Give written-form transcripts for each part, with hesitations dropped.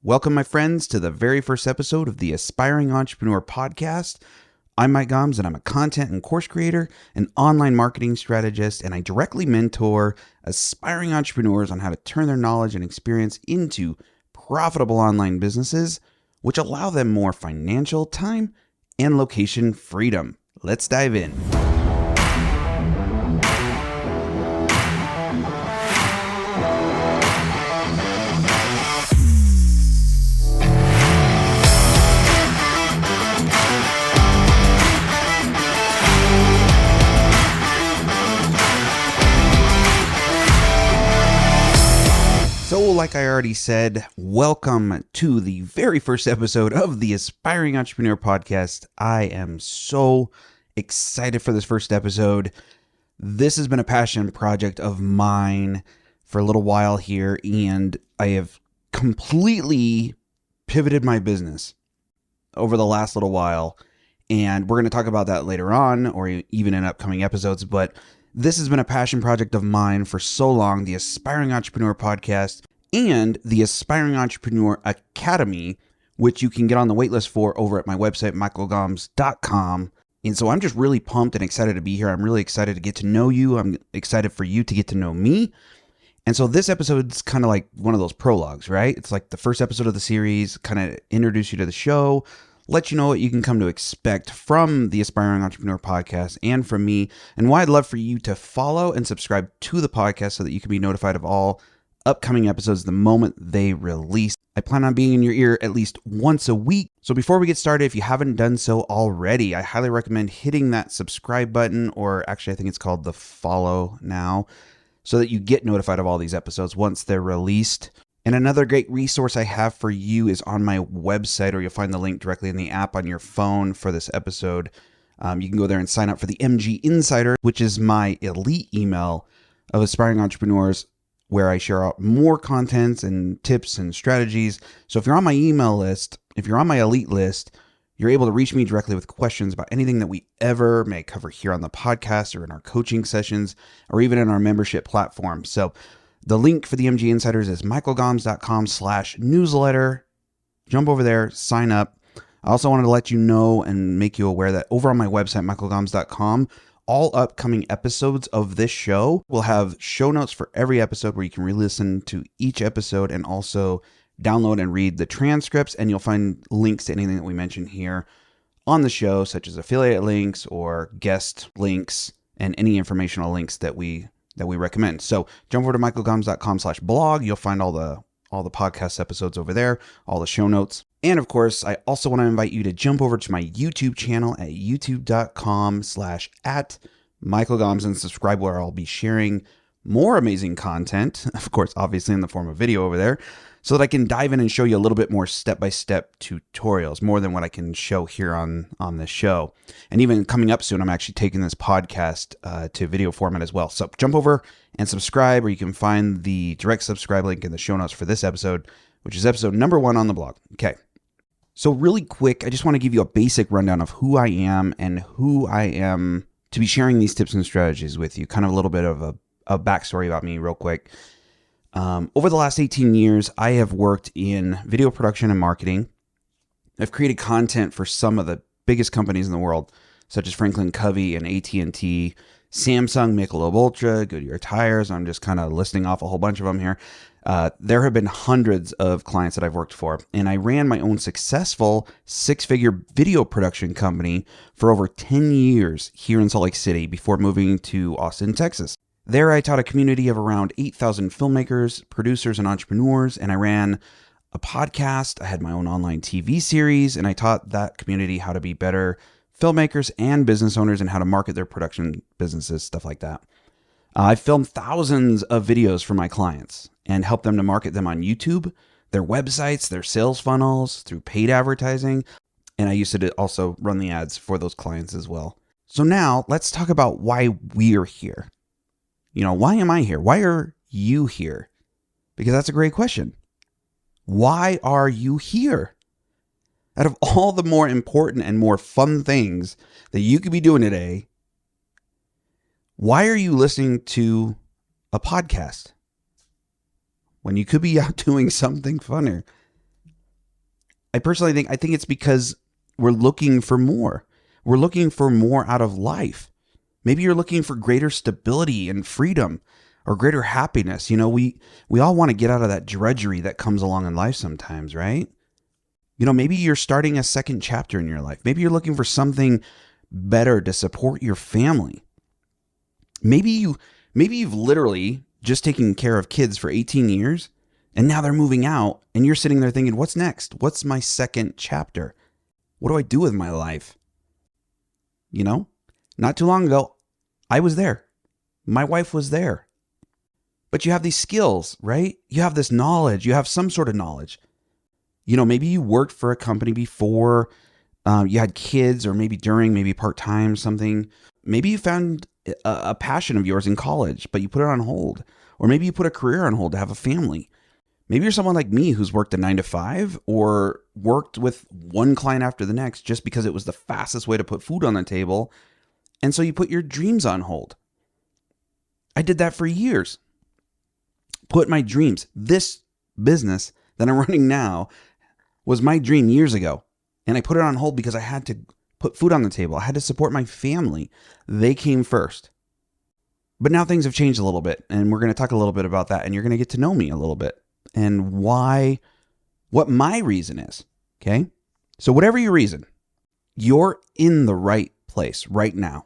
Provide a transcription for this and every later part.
Welcome, my friends, to the very first episode of the Aspiring Entrepreneur Podcast. I'm Mike Gomes, and I'm a content and course creator, an online marketing strategist, and I directly mentor aspiring entrepreneurs on how to turn their knowledge and experience into profitable online businesses, which allow them more financial, time, and location freedom. Let's dive in. So, like I already said, welcome to the very first episode of the Aspiring Entrepreneur Podcast. I am so excited for this first episode. This has been a passion project of mine for a little while here, and I have completely pivoted my business over the last little while, and we're going to talk about that later on or even in upcoming episodes, but this has been a passion project of mine for so long, the Aspiring Entrepreneur Podcast and the Aspiring Entrepreneur Academy, which you can get on the waitlist for over at my website, michaelgomes.com. And so I'm just really pumped and excited to be here. I'm really excited to get to know you. I'm excited for you to get to know me. And so this episode's kind of like one of those prologues, right? It's like the first episode of the series, kind of introduce you to the show, let you know what you can come to expect from the Aspiring Entrepreneur Podcast and from me, and why I'd love for you to follow and subscribe to the podcast so that you can be notified of all upcoming episodes the moment they release. I plan on being in your ear at least once a week. So before we get started, if you haven't done so already, I highly recommend hitting that subscribe button, or actually I think it's called the follow now, so that you get notified of all these episodes once they're released. And another great resource I have for you is on my website, or you'll find the link directly in the app on your phone for this episode. You can go there and sign up for the MG Insider, which is my elite email of aspiring entrepreneurs, where I share out more content and tips and strategies. So if you're on my email list, if you're on my elite list, you're able to reach me directly with questions about anything that we ever may cover here on the podcast or in our coaching sessions or even in our membership platform. So the link for the MG Insiders is michaelgomes.com/newsletter. Jump over there, sign up. I also wanted to let you know and make you aware that over on my website, michaelgomes.com, all upcoming episodes of this show will have show notes for every episode where you can re-listen to each episode and also download and read the transcripts. And you'll find links to anything that we mention here on the show, such as affiliate links or guest links and any informational links that we recommend. So jump over to michaelgomes.com/blog. You'll find all the podcast episodes over there, all the show notes. And of course, I also want to invite you to jump over to my YouTube channel at youtube.com/@michaelgomes and subscribe, where I'll be sharing more amazing content, of course, obviously in the form of video over there, so that I can dive in and show you a little bit more step-by-step tutorials, more than what I can show here on this show. And even coming up soon, I'm actually taking this podcast to video format as well. So jump over and subscribe, or you can find the direct subscribe link in the show notes for this episode, which is episode number 1 on the blog. Okay. So really quick, I just want to give you a basic rundown of who I am and who I am to be sharing these tips and strategies with you. Kind of a little bit of a backstory about me real quick. Over the last 18 years, I have worked in video production and marketing. I've created content for some of the biggest companies in the world, such as Franklin Covey and AT&T, Samsung, Michelob Ultra, Goodyear Tires. I'm just kind of listing off a whole bunch of them here. There have been hundreds of clients that I've worked for, and I ran my own successful 6-figure video production company for over 10 years here in Salt Lake City before moving to Austin, Texas. There, I taught a community of around 8,000 filmmakers, producers, and entrepreneurs, and I ran a podcast. I had my own online TV series, and I taught that community how to be better filmmakers and business owners and how to market their production businesses, stuff like that. I filmed thousands of videos for my clients and helped them to market them on YouTube, their websites, their sales funnels, through paid advertising, and I used to also run the ads for those clients as well. So now, let's talk about why we're here. Why am I here? Why are you here? Because that's a great question. Why are you here? Out of all the more important and more fun things that you could be doing today, why are you listening to a podcast when you could be out doing something funner? I personally think it's because we're looking for more. We're looking for more out of life. Maybe you're looking for greater stability and freedom or greater happiness. We all want to get out of that drudgery that comes along in life sometimes, right? Maybe you're starting a second chapter in your life. Maybe you're looking for something better to support your family. Maybe you've literally just taken care of kids for 18 years and now they're moving out and you're sitting there thinking, what's next? What's my second chapter? What do I do with my life? Not too long ago, I was there. My wife was there. But you have these skills, right? You have this knowledge. You have some sort of knowledge. Maybe you worked for a company before, you had kids, or maybe during, maybe part-time, something. Maybe you found a passion of yours in college, but you put it on hold. Or maybe you put a career on hold to have a family. Maybe you're someone like me who's worked a 9 to 5 or worked with one client after the next just because it was the fastest way to put food on the table. And so you put your dreams on hold. I did that for years. Put my dreams. This business that I'm running now was my dream years ago. And I put it on hold because I had to put food on the table. I had to support my family. They came first. But now things have changed a little bit. And we're going to talk a little bit about that. And you're going to get to know me a little bit. And what my reason is. Okay? So whatever your reason, you're in the right place right now.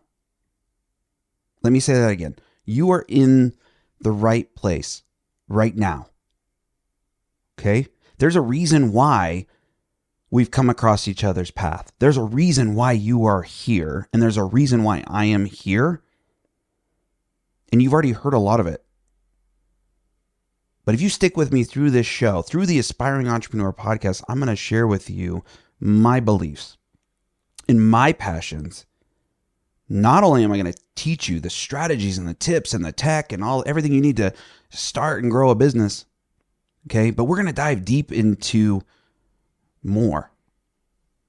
Let me say that again. You are in the right place right now. Okay? There's a reason why we've come across each other's path. There's a reason why you are here, and there's a reason why I am here. And you've already heard a lot of it. But if you stick with me through this show, through the Aspiring Entrepreneur podcast, I'm going to share with you my beliefs and my passions. Not only am I going to teach you the strategies and the tips and the tech and everything you need to start and grow a business, okay? But we're going to dive deep into more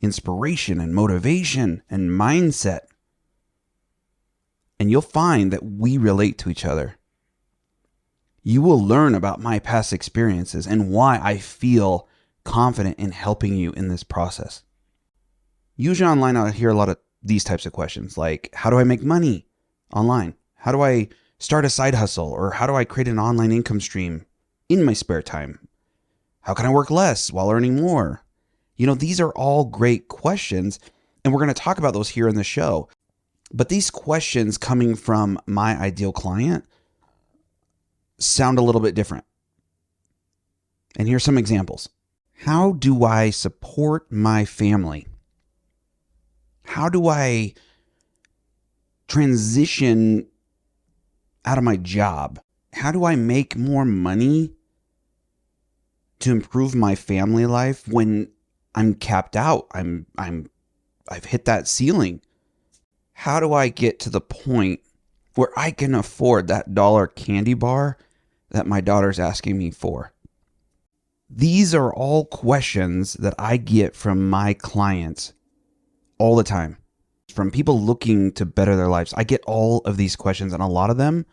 inspiration and motivation and mindset. And you'll find that we relate to each other. You will learn about my past experiences and why I feel confident in helping you in this process. Usually online, I hear a lot of these types of questions like, how do I make money online? How do I start a side hustle? Or how do I create an online income stream in my spare time? How can I work less while earning more? These are all great questions, and we're going to talk about those here in the show. But these questions coming from my ideal client sound a little bit different. And here's some examples. How do I support my family? How do I transition out of my job? How do I make more money to improve my family life when I'm capped out? I've hit that ceiling. How do I get to the point where I can afford that $1 candy bar that my daughter's asking me for? These are all questions that I get from my clients all the time, from people looking to better their lives. I get all of these questions, and a lot of them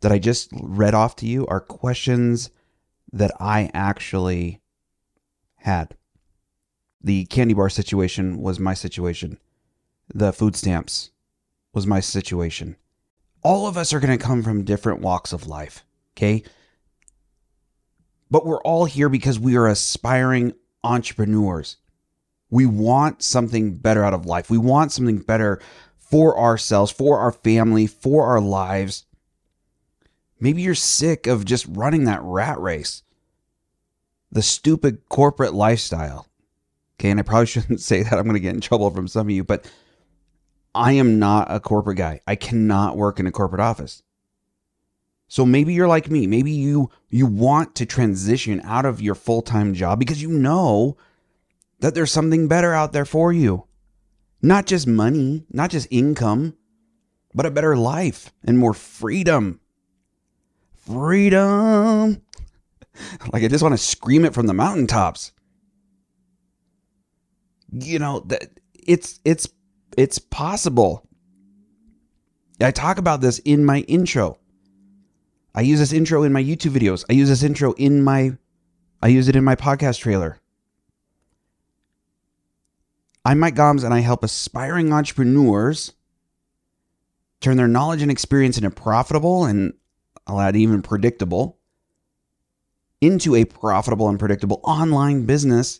that I just read off to you are questions that I actually had. The candy bar situation was my situation. The food stamps was my situation. All of us are going to come from different walks of life, okay? But we're all here because we are aspiring entrepreneurs. We want something better out of life. We want something better for ourselves, for our family, for our lives. Maybe you're sick of just running that rat race, the stupid corporate lifestyle. Okay, and I probably shouldn't say that. I'm going to get in trouble from some of you, but I am not a corporate guy. I cannot work in a corporate office. So maybe you're like me. Maybe you want to transition out of your full-time job because you know that there's something better out there for you. Not just money, not just income, but a better life and more freedom. Freedom. Like I just want to scream it from the mountaintops. That it's possible. I talk about this in my intro. I use this intro in my YouTube videos. I use it in my podcast trailer. I'm Mike Gomes, and I help aspiring entrepreneurs turn their knowledge and experience into profitable, and I'll add even predictable, into a profitable and predictable online business,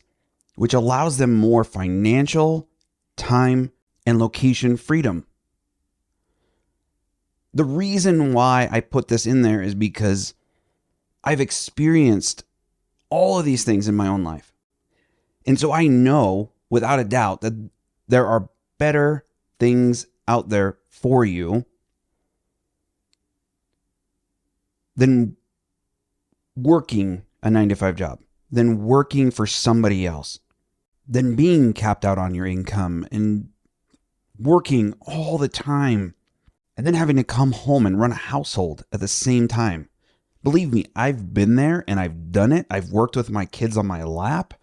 which allows them more financial, time, and location freedom. The reason why I put this in there is because I've experienced all of these things in my own life. And so I know without a doubt that there are better things out there for you than working a 9-to-5 job, than working for somebody else, than being capped out on your income and working all the time and then having to come home and run a household at the same time. Believe me, I've been there and I've done it. I've worked with my kids on my lap.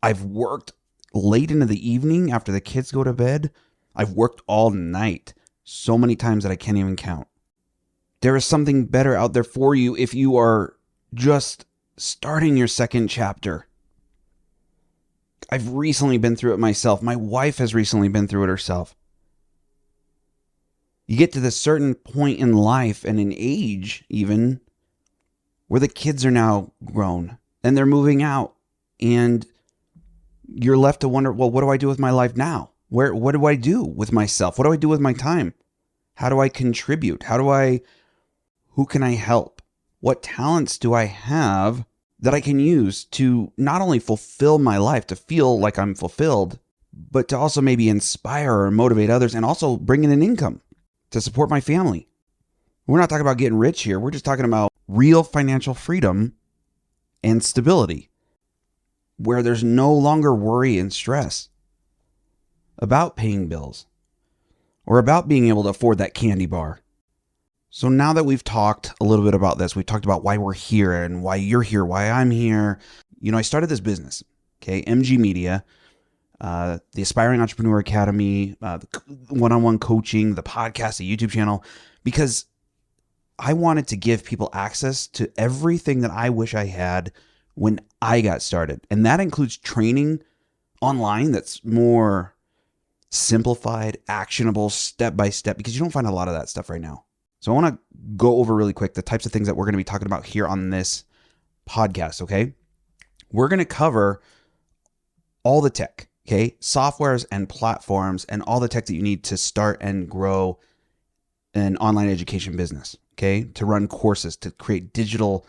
I've worked late into the evening after the kids go to bed. I've worked all night so many times that I can't even count. There is something better out there for you if you are just starting your second chapter. I've recently been through it myself. My wife has recently been through it herself. You get to this certain point in life and in age even where the kids are now grown and they're moving out, and you're left to wonder, well, what do I do with my life now? What do I do with myself? What do I do with my time? How do I contribute? Who can I help? What talents do I have that I can use to not only fulfill my life, to feel like I'm fulfilled, but to also maybe inspire or motivate others and also bring in an income to support my family? We're not talking about getting rich here. We're just talking about real financial freedom and stability, where there's no longer worry and stress about paying bills or about being able to afford that candy bar. So now that we've talked a little bit about this, we've talked about why we're here and why you're here, why I'm here. I started this business, okay, MG Media, the Aspiring Entrepreneur Academy, the one-on-one coaching, the podcast, the YouTube channel, because I wanted to give people access to everything that I wish I had when I got started. And that includes training online that's more simplified, actionable, step-by-step, because you don't find a lot of that stuff right now. So I want to go over really quick the types of things that we're going to be talking about here on this podcast, okay? We're going to cover all the tech, okay? Softwares and platforms and all the tech that you need to start and grow an online education business, okay? To run courses, to create digital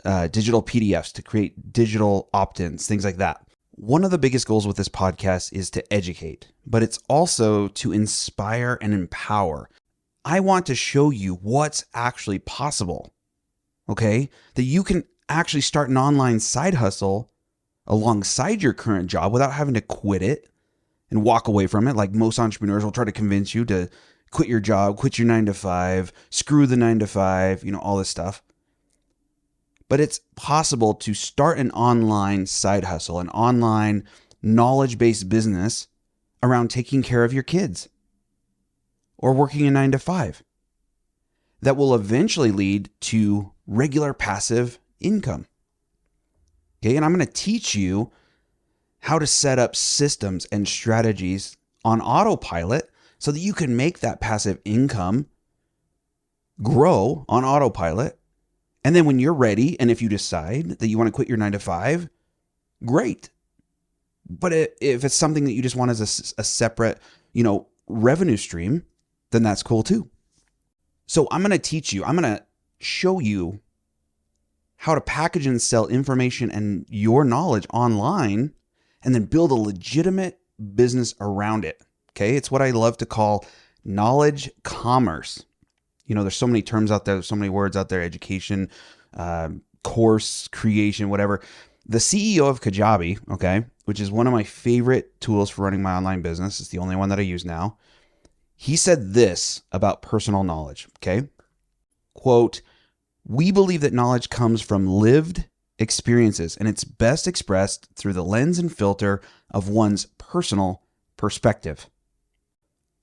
PDFs, to create digital opt-ins, things like that. One of the biggest goals with this podcast is to educate, but it's also to inspire and empower. I want to show you what's actually possible, okay? That you can actually start an online side hustle alongside your current job without having to quit it and walk away from it. Like most entrepreneurs will try to convince you to quit your job, quit your 9-to-5, screw the 9-to-5, all this stuff. But it's possible to start an online side hustle, an online knowledge-based business around taking care of your kids or working a 9-to-5 that will eventually lead to regular passive income. Okay, and I'm going to teach you how to set up systems and strategies on autopilot so that you can make that passive income grow on autopilot. And then when you're ready, and if you decide that you want to quit your 9-to-5, great. But if it's something that you just want as a separate, revenue stream, then that's cool too. So I'm going to teach you, I'm going to show you how to package and sell information and your knowledge online and then build a legitimate business around it. Okay. It's what I love to call knowledge commerce. There's so many terms out there. There's so many words out there, education, course creation, whatever. The CEO of Kajabi, okay, which is one of my favorite tools for running my online business. It's the only one that I use now. He said this about personal knowledge, okay? Quote, "We believe that knowledge comes from lived experiences, and it's best expressed through the lens and filter of one's personal perspective."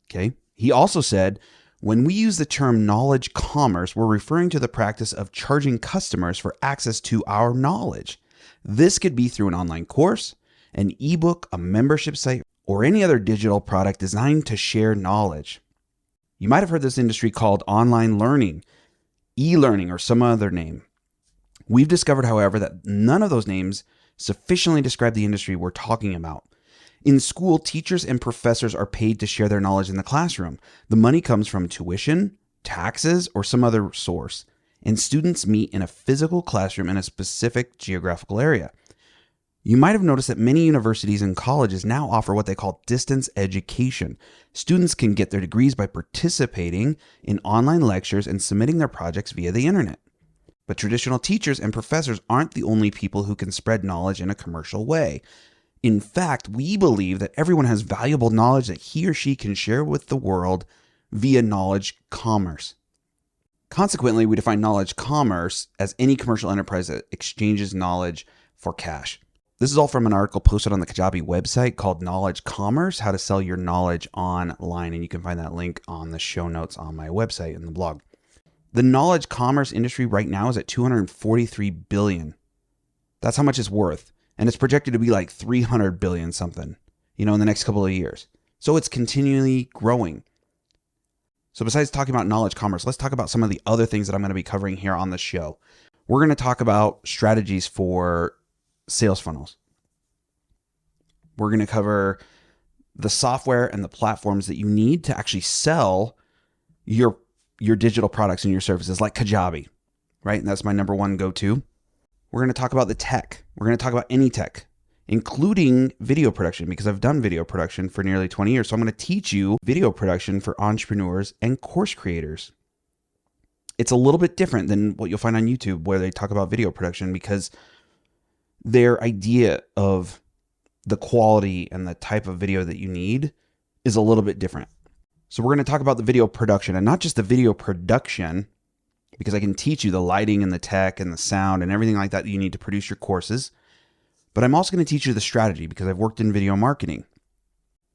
Okay? He also said, "When we use the term knowledge commerce, we're referring to the practice of charging customers for access to our knowledge. This could be through an online course, an ebook, a membership site, or any other digital product designed to share knowledge. You might have heard this industry called online learning, e-learning, or some other name. We've discovered, however, that none of those names sufficiently describe the industry we're talking about. In school, teachers and professors are paid to share their knowledge in the classroom. The money comes from tuition, taxes, or some other source, and students meet in a physical classroom in a specific geographical area. You might have noticed that many universities and colleges now offer what they call distance education. Students can get their degrees by participating in online lectures and submitting their projects via the internet. But traditional teachers and professors aren't the only people who can spread knowledge in a commercial way. In fact, we believe that everyone has valuable knowledge that he or she can share with the world via knowledge commerce. Consequently, we define knowledge commerce as any commercial enterprise that exchanges knowledge for cash. This is all from an article posted on the Kajabi website called Knowledge Commerce, How to Sell Your Knowledge Online. And you can find that link on the show notes on my website in the blog. The knowledge commerce industry right now is at $243 billion. That's how much it's worth. And it's projected to be like 300 billion something, in the next couple of years. So it's continually growing. So besides talking about knowledge commerce, let's talk about some of the other things that I'm going to be covering here on the show. We're going to talk about strategies for sales funnels. We're going to cover the software and the platforms that you need to actually sell your digital products and your services, like Kajabi, right? And that's my number one go-to. We're going to talk about the tech. We're going to talk about any tech, including video production, because I've done video production for nearly 20 years. So I'm going to teach you video production for entrepreneurs and course creators. It's a little bit different than what you'll find on YouTube, where they talk about video production, because their idea of the quality and the type of video that you need is a little bit different. So we're going to talk about the video production, and not just the video production, because I can teach you the lighting and the tech and the sound and everything like that you need to produce your courses. But I'm also going to teach you the strategy, because I've worked in video marketing.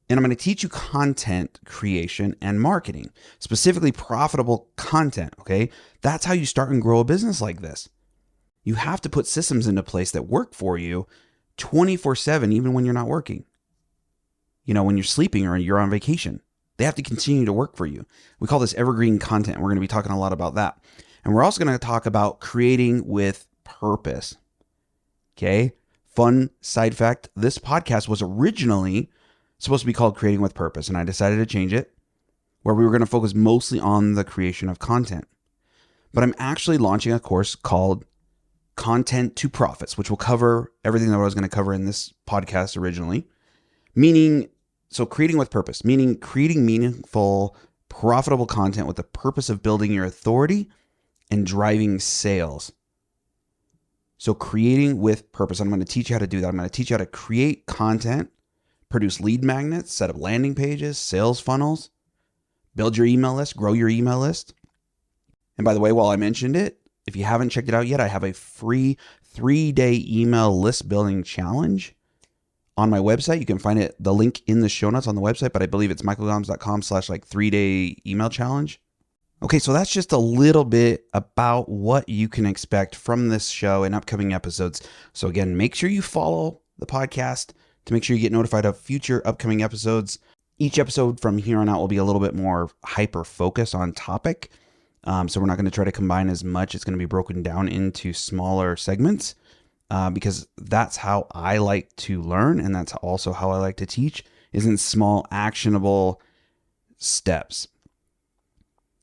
And I'm going to teach you content creation and marketing, specifically profitable content, okay? That's how you start and grow a business like this. You have to put systems into place that work for you 24/7, even when you're not working. When you're sleeping or you're on vacation, they have to continue to work for you. We call this evergreen content. We're going to be talking a lot about that. And we're also going to talk about creating with purpose. Okay? Fun side fact, this podcast was originally supposed to be called Creating with Purpose, and I decided to change it, where we were going to focus mostly on the creation of content. But I'm actually launching a course called Content to Profits, which will cover everything that I was going to cover in this podcast originally. Creating with purpose, meaning creating meaningful, profitable content with the purpose of building your authority and driving sales. So creating with purpose. I'm going to teach you how to do that. I'm going to teach you how to create content, produce lead magnets, set up landing pages, sales funnels, build your email list, grow your email list. And by the way, while I mentioned it, if you haven't checked it out yet, I have a free 3-day email list building challenge on my website. You can find the link in the show notes on the website, but I believe it's michaelgoms.com/3-day email challenge. Okay, so that's just a little bit about what you can expect from this show in upcoming episodes. So again, make sure you follow the podcast to make sure you get notified of future upcoming episodes. Each episode from here on out will be a little bit more hyper-focused on topic. So we're not going to try to combine as much. It's going to be broken down into smaller segments because that's how I like to learn, and that's also how I like to teach, is in small, actionable steps.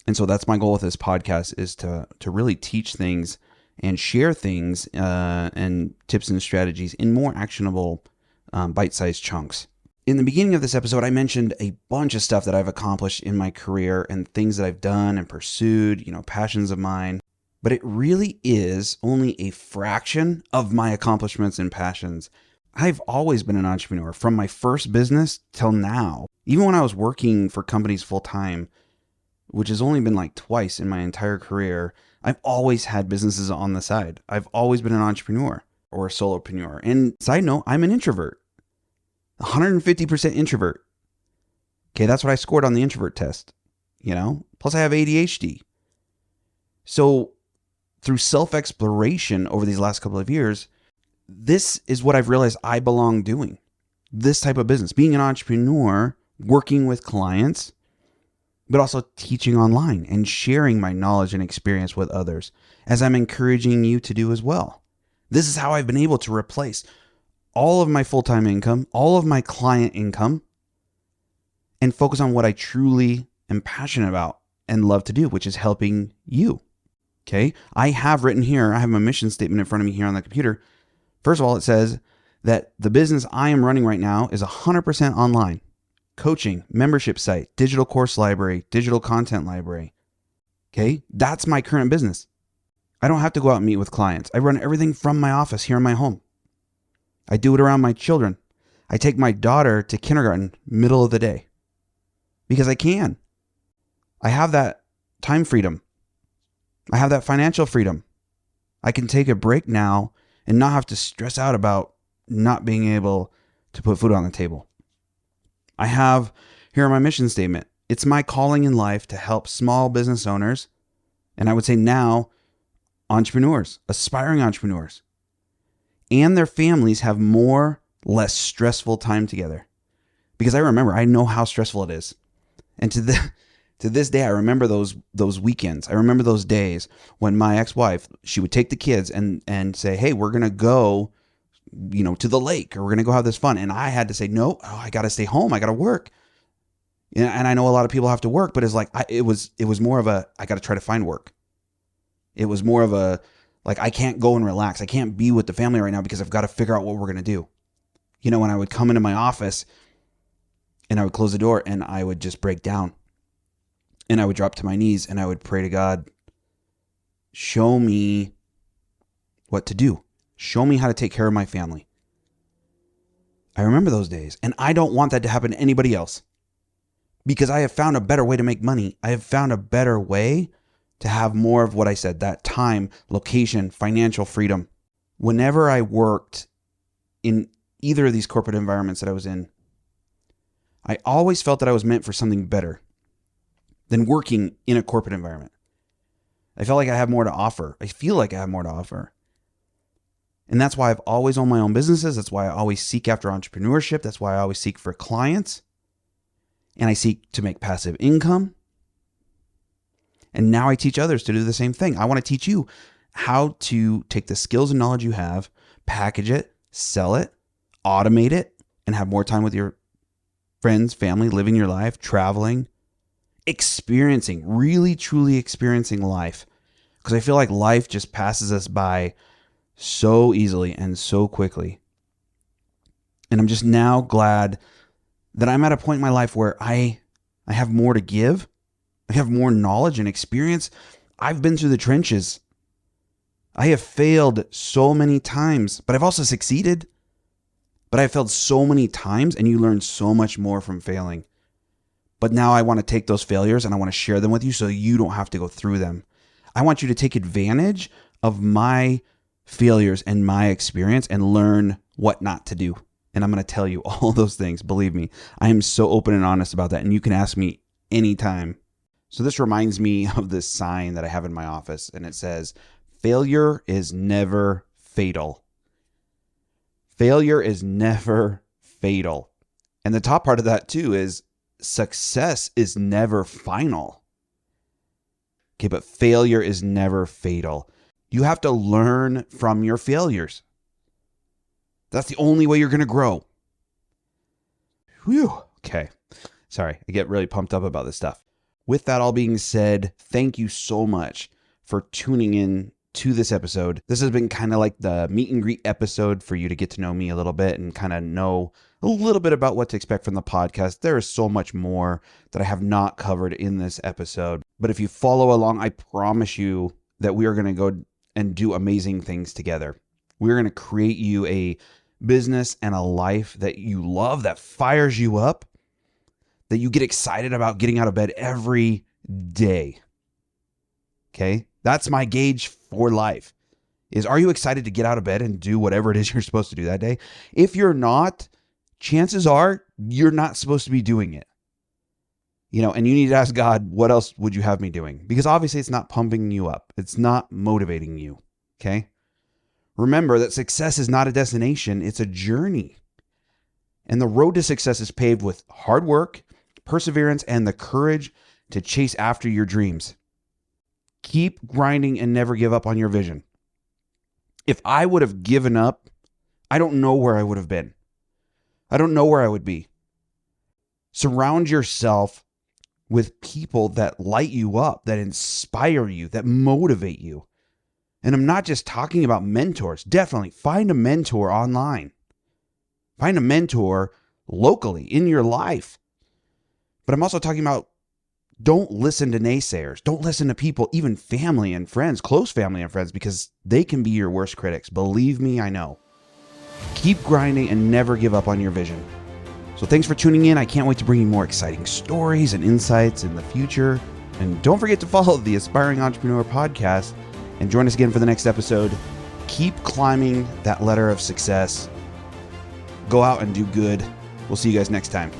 And so that's my goal with this podcast, is to really teach things and share things and tips and strategies in more actionable bite-sized chunks. In the beginning of this episode, I mentioned a bunch of stuff that I've accomplished in my career and things that I've done and pursued, passions of mine. But it really is only a fraction of my accomplishments and passions. I've always been an entrepreneur from my first business till now. Even when I was working for companies full time, which has only been like twice in my entire career, I've always had businesses on the side. I've always been an entrepreneur or a solopreneur. And side note, I'm an introvert. 150% introvert. Okay, that's what I scored on the introvert test, Plus I have ADHD. So through self-exploration over these last couple of years, this is what I've realized I belong doing. this type of business, being an entrepreneur, working with clients, but also teaching online and sharing my knowledge and experience with others, as I'm encouraging you to do as well. This is how I've been able to replace all of my full-time income, all of my client income, and focus on what I truly am passionate about and love to do, which is helping you. Okay. I have written here, I have my mission statement in front of me here on the computer. First of all, it says that the business I am running right now is 100% online. Coaching, membership site, digital course library, digital content library. Okay. That's my current business. I don't have to go out and meet with clients. I run everything from my office here in my home. I do it around my children. I take my daughter to kindergarten middle of the day because I can. I have that time freedom. I have that financial freedom. I can take a break now and not have to stress out about not being able to put food on the table. I have here my mission statement. It's my calling in life to help small business owners, and I would say now entrepreneurs, aspiring entrepreneurs, and their families have more, less stressful time together. Because I know how stressful it is. And to this day, I remember those weekends. I remember those days when my ex-wife, she would take the kids and say, hey, we're going to go, to the lake, or we're going to go have this fun. And I had to say, no, I got to stay home. I got to work. And I know a lot of people have to work, but it's like, it was more of a, I got to try to find work. It was more of a, like, I can't go and relax. I can't be with the family right now because I've got to figure out what we're going to do. When I would come into my office and I would close the door and I would just break down. And I would drop to my knees and I would pray to God, show me what to do. Show me how to take care of my family. I remember those days, and I don't want that to happen to anybody else because I have found a better way to make money. I have found a better way to have more of what I said, that time, location, financial freedom. Whenever I worked in either of these corporate environments that I was in, I always felt that I was meant for something better than working in a corporate environment. I felt like I have more to offer. I feel like I have more to offer. And that's why I've always owned my own businesses. That's why I always seek after entrepreneurship. That's why I always seek for clients. And I seek to make passive income. And now I teach others to do the same thing. I want to teach you how to take the skills and knowledge you have, package it, sell it, automate it, and have more time with your friends, family, living your life, traveling, experiencing, really, truly experiencing life. Because I feel like life just passes us by so easily and so quickly. And I'm just now glad that I'm at a point in my life where I have more to give. I have more knowledge and experience. I've been through the trenches. I have failed so many times, but I've also succeeded. But I've failed so many times, and you learn so much more from failing. But now I want to take those failures and I want to share them with you so you don't have to go through them. I want you to take advantage of my failures and my experience and learn what not to do. And I'm going to tell you all those things. Believe me, I am so open and honest about that. And you can ask me anytime. So this reminds me of this sign that I have in my office, and it says, failure is never fatal. Failure is never fatal. And the top part of that too is success is never final. Okay, but failure is never fatal. You have to learn from your failures. That's the only way you're going to grow. Whew. Okay. Sorry, I get really pumped up about this stuff. With that all being said, thank you so much for tuning in to this episode. This has been kind of like the meet and greet episode for you to get to know me a little bit and kind of know a little bit about what to expect from the podcast. There is so much more that I have not covered in this episode. But if you follow along, I promise you that we are going to go and do amazing things together. We're going to create you a business and a life that you love, that fires you up, that you get excited about getting out of bed every day. Okay? That's my gauge for life. Are you excited to get out of bed and do whatever it is you're supposed to do that day? If you're not, chances are you're not supposed to be doing it. And you need to ask God, what else would you have me doing? Because obviously it's not pumping you up. It's not motivating you. Okay? Remember that success is not a destination. It's a journey. And the road to success is paved with hard work, perseverance, and the courage to chase after your dreams. Keep grinding and never give up on your vision. If I would have given up, I don't know where I would have been. I don't know where I would be. Surround yourself with people that light you up, that inspire you, that motivate you. And I'm not just talking about mentors. Definitely find a mentor online. Find a mentor locally in your life. But I'm also talking about don't listen to naysayers. Don't listen to people, even family and friends, close family and friends, because they can be your worst critics. Believe me, I know. Keep grinding and never give up on your vision. So thanks for tuning in. I can't wait to bring you more exciting stories and insights in the future. And don't forget to follow the Aspiring Entrepreneur podcast and join us again for the next episode. Keep climbing that ladder of success. Go out and do good. We'll see you guys next time.